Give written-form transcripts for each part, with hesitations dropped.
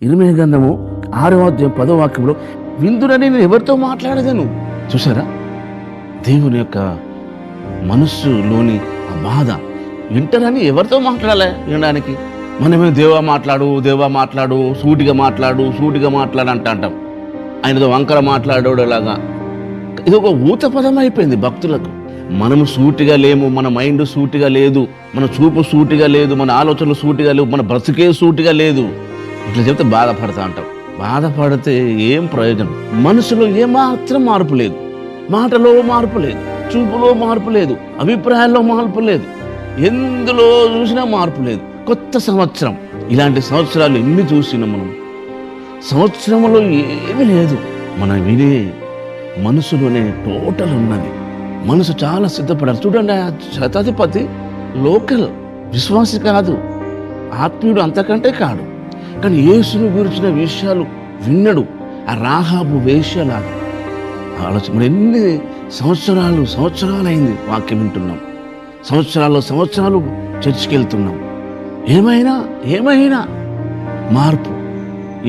ఇర్మీయా గ్రంథము 6వ అధ్యాయం 10వ వాక్యంలో విందురని నేను ఎవరితో మాట్లాడదను. చూసారా దేవుని యొక్క మనస్సులోని ఆ బాధ. వింటారని ఎవరితో మాట్లాడాలి వినడానికి? మనమే దేవా మాట్లాడు, సూటిగా మాట్లాడు అంటాం. ఆయనతో వంకర మాట్లాడేలాగా. ఇది ఒక ఊత పదం అయిపోయింది భక్తులకు. మనము సూటిగా లేము, మన మైండ్ సూటిగా లేదు, మన చూపు సూటిగా లేదు, మన ఆలోచనలు సూటిగా లేవు, మన బ్రతుకే సూటిగా లేదు. ఇట్లా చెప్తే బాధపడతా అంటాం. బాధపడితే ఏం ప్రయోజనం? మనసులో ఏమాత్రం మార్పు లేదు, మాటలో మార్పు లేదు, చూపులో మార్పు లేదు, అభిప్రాయాల్లో మార్పు లేదు, ఎందులో చూసినా మార్పు లేదు. కొత్త సంవత్సరం, ఇలాంటి సంవత్సరాలు ఎన్ని చూసినా మనం సంవత్సరంలో ఏమీ లేదు. మనం వినే మనసులోనే టోటల్ ఉన్నది. మనసు చాలా సిద్ధపడాలి. చూడండి, ఆ శతాధిపతి లోకల్ విశ్వాసి కాదు, ఆత్మీయుడు అంతకంటే కాడు, కానీ యేసును గురించిన విషయాలు విన్నడు. ఆ రాహాబు వేశ్యలాగా ఆలోచన. మరి ఎన్ని సంవత్సరాలైంది వాక్యం వింటున్నాం, సంవత్సరాలు చర్చికి వెళ్తున్నాం. ఏమైనా మార్పు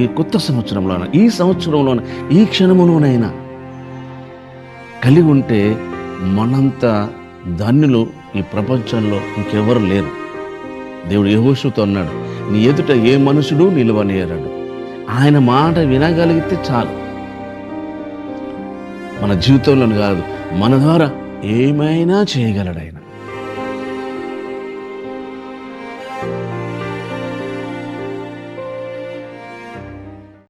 ఈ కొత్త సంవత్సరంలోన, ఈ సంవత్సరంలోన, ఈ క్షణంలోనైనా కలిగి ఉంటే మనంత ధన్యులు ఈ ప్రపంచంలో ఇంకెవరు లేరు. దేవుడు యెహోషువతో అన్నాడు, నీ ఎదుట ఏ మనుషుడు నిలవనేరడు. ఆయన మాట వినగలిగితే చాలు. మన జీవితంలో కాదు, మన ద్వారా ఏమైనా చేయగలడు ఆయన.